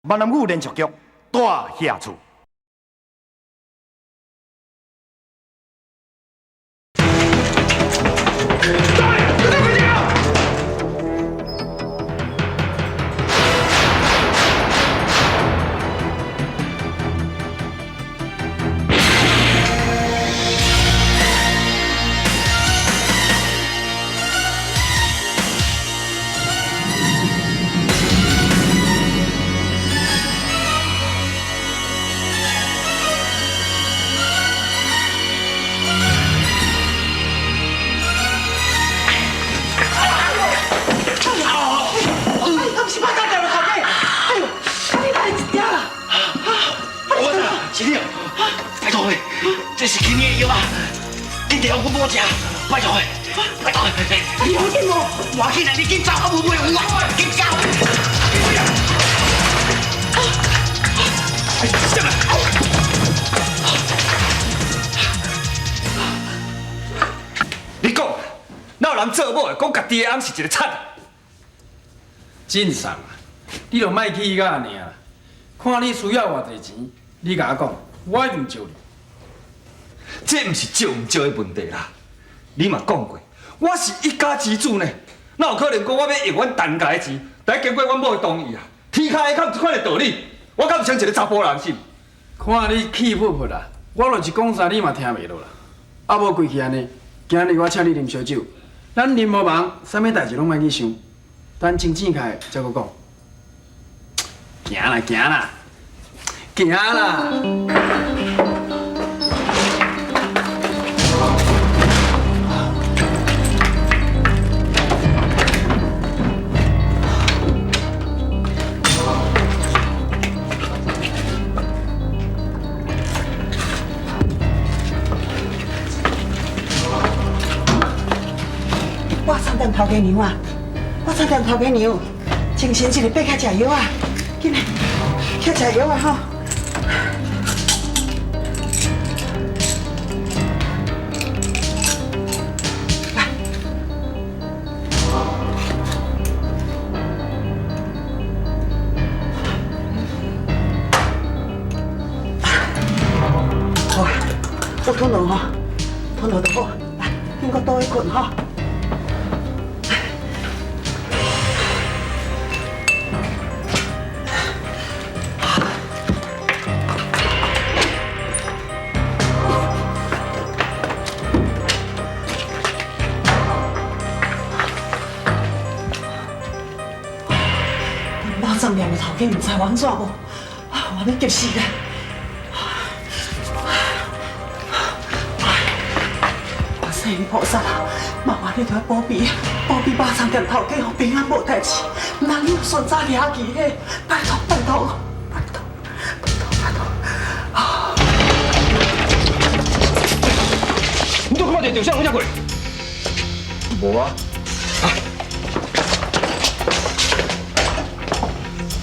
闽南语连续剧大下厝。这是今年的药啊，你得要我补吃，拜托诶，拜托诶！你有紧无？我紧啊，你紧走，我无买有啊，紧走！上来！你讲，哪有人做某的讲家己的翁是一个贼？真爽啊！你就莫去甲尔，看你需要偌济钱，你甲我讲，我一定借你。 这不是借唔借的问题啦，你嘛讲过，我是一家之主呢，哪有可能讲我要用阮陈家的钱来经过阮某的同意啊？天下会较有这款的道理，我敢有像一个查甫人是？看你气噗噗啦，我若是讲啥你嘛听袂落啦。啊无规气安尼，今日我请你啉烧酒，咱啉无忙，啥物代志拢莫去想，等清醒开才搁讲。行啦行啦，行啦！ 我3点头家娘啊！我3点头家娘，精神一个爬起食药啊！紧来，去食药啊吼！来，好啊，有吞落吼，吞落就好。来，恁搁倒去困吼。 马上两个头家唔知安怎无，我要急死个！观世音菩萨，麻烦你着保庇马上店头家互平安无代志，唔通你顺早掠去嘿！拜托拜托拜托拜托！你都看到照相拢遮过？无啊。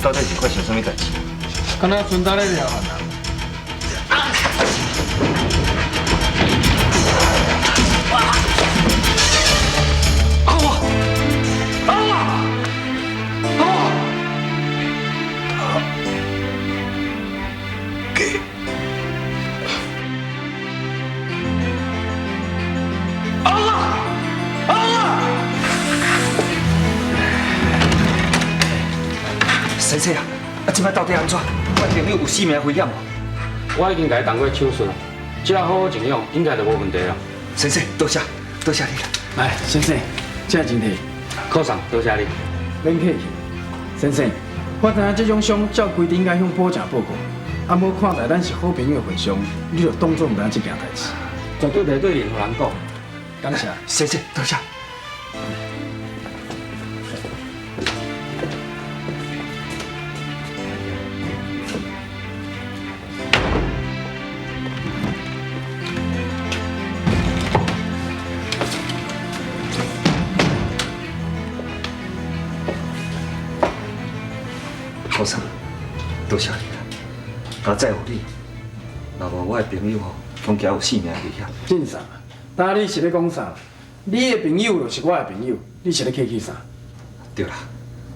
到底是发生什么代志？敢若孙大咧撩人。先生啊，即摆到底安怎？我朋友有性命危险无？我已经甲伊动过手术，只要好好静养，应该就无问题了。先生，多谢你啦。来，先生，这真体，靠上，多谢你。免客气。先生，我知影这种伤照规定应该向保证报告，啊，无看在咱是好朋友的份上，你就当作唔知这件代志，绝对袂对任何人讲。感谢。先生，多谢。 菩萨，多谢你啦！啊，再有你，若无我的朋友吼，恐惊有性命危险。真爽啊！当你是咧讲啥？你的朋友就是我的朋友，你是咧客气啥？对啦，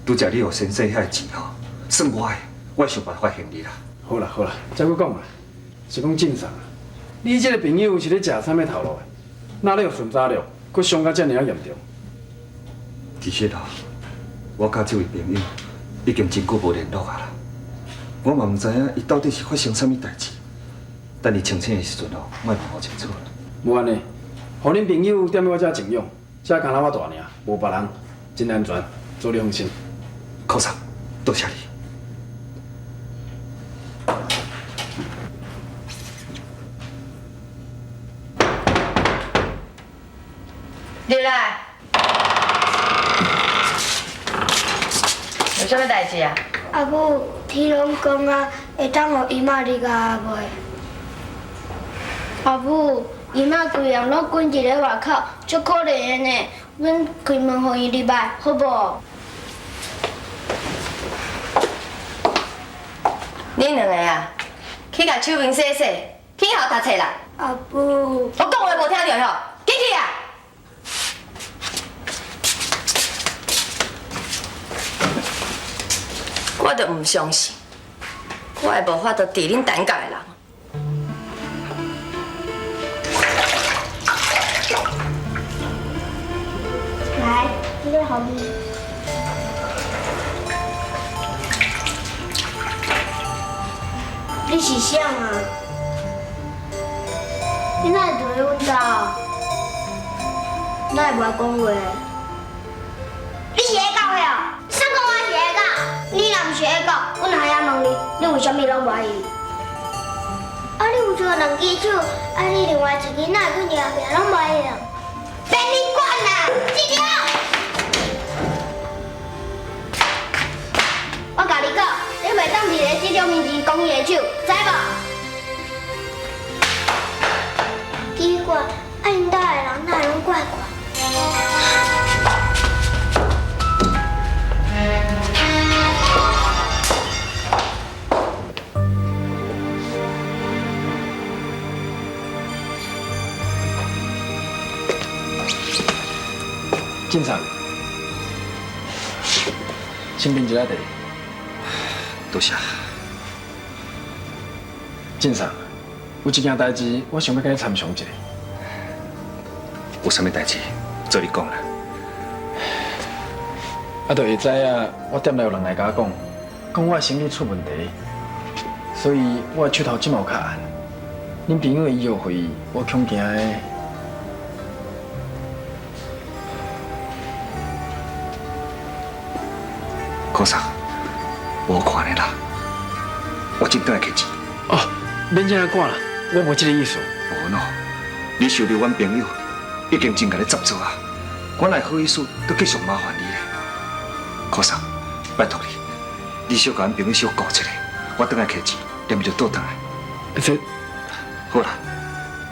拄则你互先生遐钱吼，算我的，我会想办法发现你啦。好啦好啦，再搁讲啦，是讲正常啊。你这个朋友是咧食啥物头路的？哪咧有顺早了，搁伤到遮尔啊严重？其实啊，我甲这位朋友已经真久无联络啊啦。我嘛唔知影伊到底是发生啥物代志。等你清醒的时阵哦，莫问我清楚。无安尼，互恁朋友踮喺我遮静养，遮干那我大尔，无别人，真安全，做你放心。考上，多谢你。入来，有啥物代志啊？阿母，天龙讲啊，会当互姨妈你甲阿妹。阿母，姨妈规样拢滚伫咧外口，足可怜的呢。阮开门互伊入来，好无？恁两个啊，去甲手面洗洗，去校读册啦。阿母，我讲话无听到吼，进去啊！我就唔相信，我会无法度治恁等家的人。来，这个好你。你是啥啊？你哪会住咧阮家？哪会无爱讲话？你是会讲的哦？谁讲我是会讲？你若毋是会讲，阮还要问你，你为什么拢无爱伊？啊，你有做两支手，啊，你另外一支哪会去后壁拢无爱伊？免你管啦，记住。我甲你讲，你袂当伫咧这种面前讲伊的手，知无？奇怪，啊，因家的人哪会拢怪怪？进场，先平一下地。多谢。进场，有一件代志，我想要跟你参详一下。有啥物代志，做你讲啦。啊，就会知影，我店内有人来甲我讲我的生意出问题，所以我的手头即嘛有较暗。恁朋友的医药费，我恐惊的。考上，无看的啦，我真等下客气。哦，免这样赶啦，我无这个意思。无喏，你收留阮朋友，已经真甲你接做啊，我哪好意思搁继续麻烦你咧？考上，拜托你，你小甲阮朋友小顾一下，我等下客气，念就倒转来。这好啦，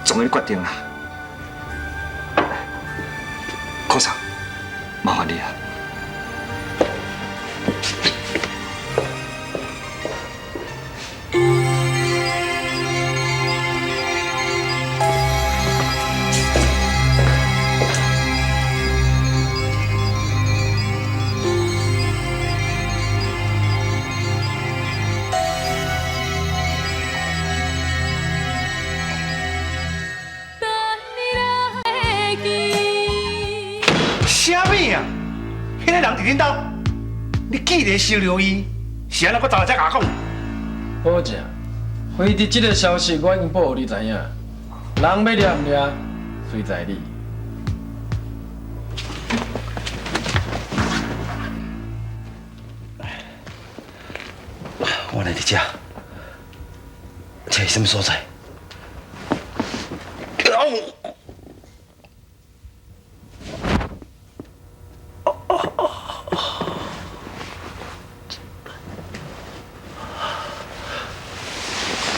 总你决定啦。考上，麻烦你啊。啥物啊？迄个人伫恁兜，你记得收留伊，是安怎？我昨下才甲我讲。好正，飞碟这个消息我已经报互你知影，人要掠唔掠，随在你。我来伫遮，这是什么所在？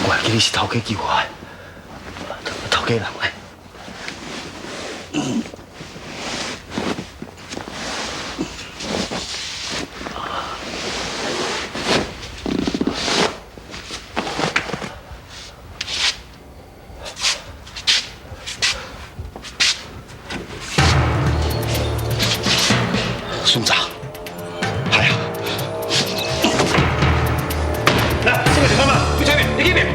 我还记得是头家救我的，头家人来。孙子，还好。是干嘛？你这边，你这边。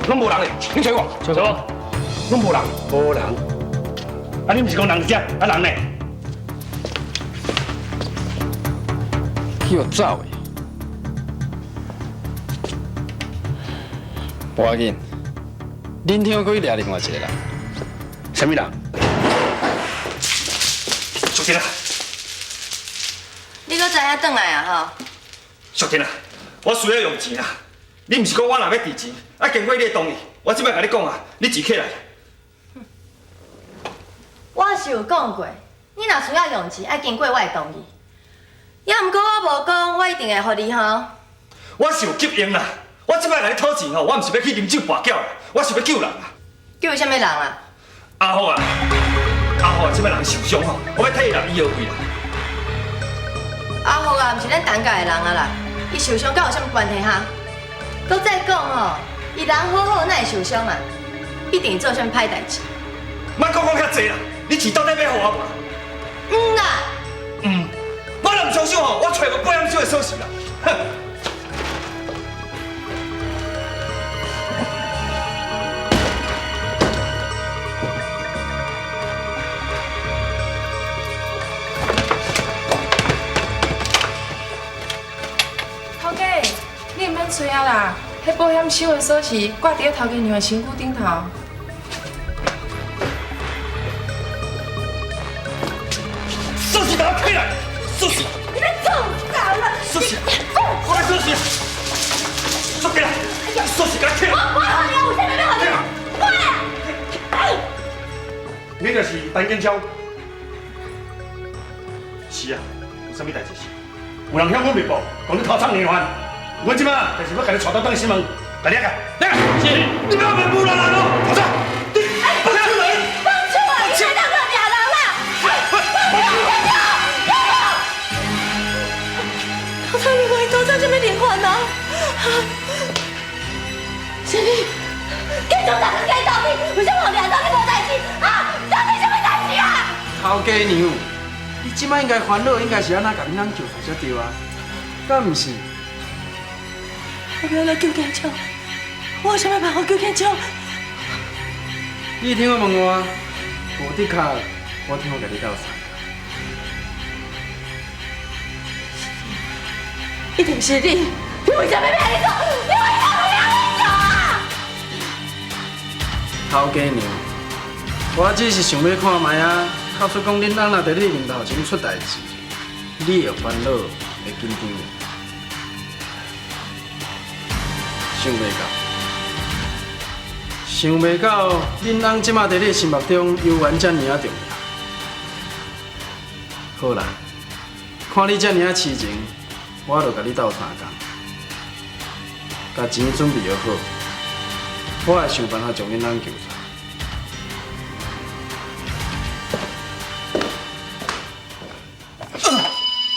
拢无人嘞，你找我，找我，拢无人，无人。啊，你不是讲人只，啊人呢？去互走的。无要紧，恁听可以掠另外一个人。什么人？淑珍啊，你搁知影转来啊？吼！淑珍啊，我需要用钱啊！你不是讲我若要提钱，啊经过你的同意，我即摆甲你讲啊，你钱起来。我是有讲过，你若需要用钱，爱经过我的同意。要毋过我无讲，我一定会互你吼。我是有急用啦，我即摆甲你讨钱吼，我毋是要去啉酒跋筊啦，我是要救人啊！叫啥物人啊？阿福啊，阿福啊，即摆人受伤吼，我要替伊入医学费啦。阿福啊，毋是咱陈家的人啊啦，伊受伤，甲有啥物关系哈？搁再讲吼，伊人好好，哪会受伤啊？一定做啥物歹代志。莫讲遐济啦，你钱到底要互我无？啦。我若唔相信吼，我找无保险箱的锁匙啦。哼！头家，你唔免催啊啦，迄保险箱的锁匙挂伫头家娘的身躯顶头。锁匙给我开来！锁匙！你们走啥了？锁匙！我来锁匙！锁起来！锁匙给我开来！我好你，我现在要好你，过来！你就是陈建超。是啊，有啥物代志是？有人向我密报，讲你偷藏连环，我即马就是要甲你带到当新闻，来抓个，抓个！是，你不要埋伏人哦，跑出来！放出来！放出来！你看到这俩人了？头上连环，头上这边连环啊！什么？跟中大跟跟到底，为什么两到底无代志啊？到底什么代志啊？头家娘，你即摆应该烦恼，应该是安怎甲恁人救出才对啊？敢毋是？我要来救建超，我有啥物办法救建超？你听我问我，无的确，我听我甲你斗相共。一定是你！你为什么要你走？你为什么要你走啊？头家娘，我只是想要看卖啊，假使讲恁翁若在你面头前出代志，你会烦恼，会紧张的。想袂到恁翁即马在你心目中犹原遮尔啊重要。好啦，看你遮尔啊痴情，我就甲你斗相共，甲钱准备好，我会想办法将恁翁救出来。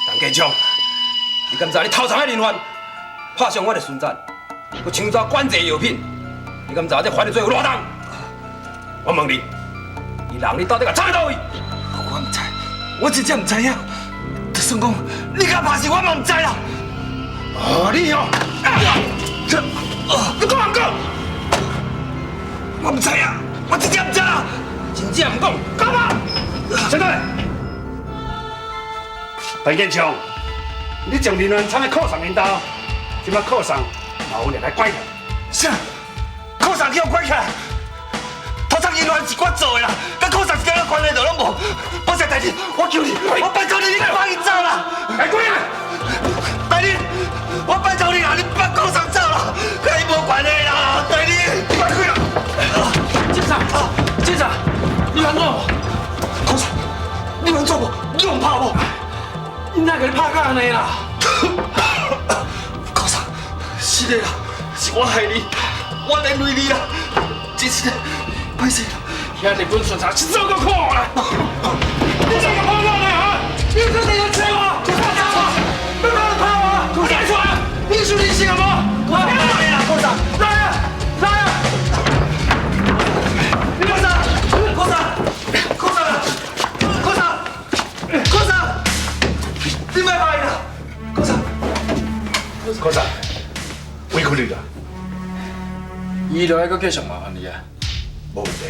陈建超，你敢知你偷藏的连环，拍伤我的孙赞，佮抢走管制药品，你敢知这犯的罪有偌重？我问你，人你到底甲藏在倒位？我唔知，我真正唔知影。就算讲你敢拍死我嘛唔知啦。你哦，你讲唔讲？我唔知啊，我真正唔知啦。真正唔讲，讲嘛？现在。陈建超，你将林元昌的靠上领导，即摆靠上有人来关起来。是啊，靠上去我关起来。头上林元是我做的啦，跟靠上一点关系都拢无。我实代志，我求你，我拜托你，你放伊走啦！来关啊！大你，我拜托你啦，你别靠上走啦，跟伊无关系啦，大你，快开啦！警察，警察，你安怎？靠上，你能做无？你能拍无？因哪甲你拍到安尼啦？靠上，是的啦，是我害你，我连累你啦，真是的，歹势啦。遐日本巡查是做个看啦！你怎么拍我呢啊？你真的要切我？快点我！别把我拍我！快点说啊！你说你信了吗？我来啦，靠上，来呀，来呀！你靠上，靠上，靠上，靠上，靠上！你别拍啦，靠上！科长，委屈你啦，伊就还阁继续麻烦你啊。无问题。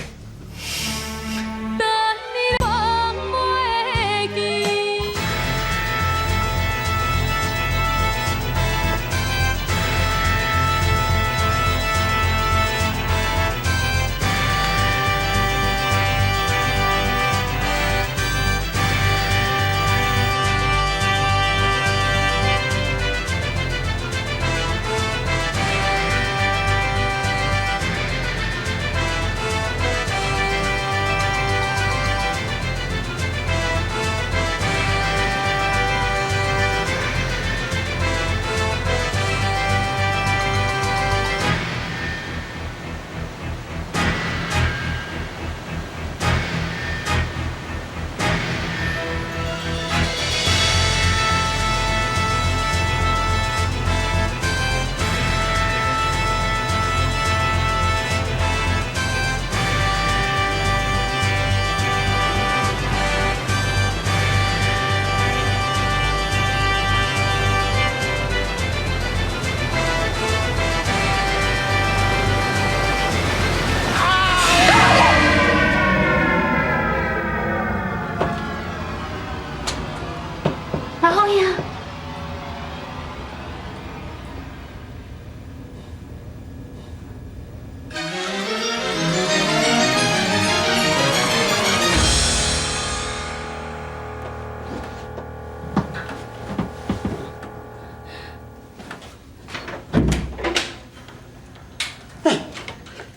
老后呀，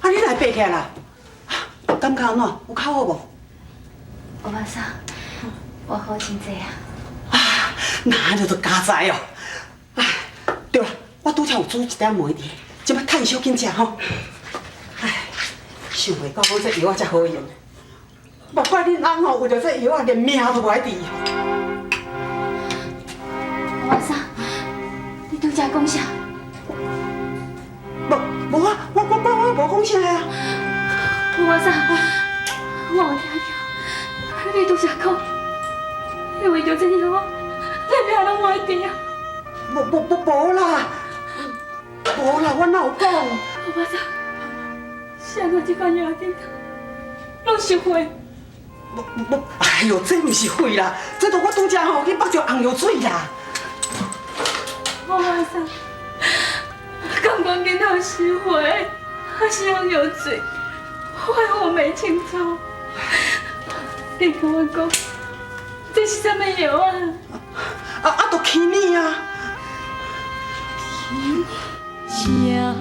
你来爬起来啦？感觉安怎？有较好无？欧巴桑，我好真济啊！那安尼就加载哦。哎，对了，我拄则有煮一点糜甜，即摆趁小紧食吼。哎，想袂到讲这药仔遮好用，莫怪恁翁吼为着这药仔连命都无爱治。欧巴桑，你拄则讲啥？无啊，我无讲啥啊。欧巴桑，我有听到，你拄则讲，你为着这药仔。你命拢袂治啊！无啦，我哪有讲？欧巴桑，是安怎即款药顶头拢是血？哎呦，这毋是血啦，这都我拄则吼去绑着红药水啦。欧巴桑，我感觉囡仔是血，还是红药水？我袂清楚。你跟我讲，这是什么药啊？都起你啊！是啊。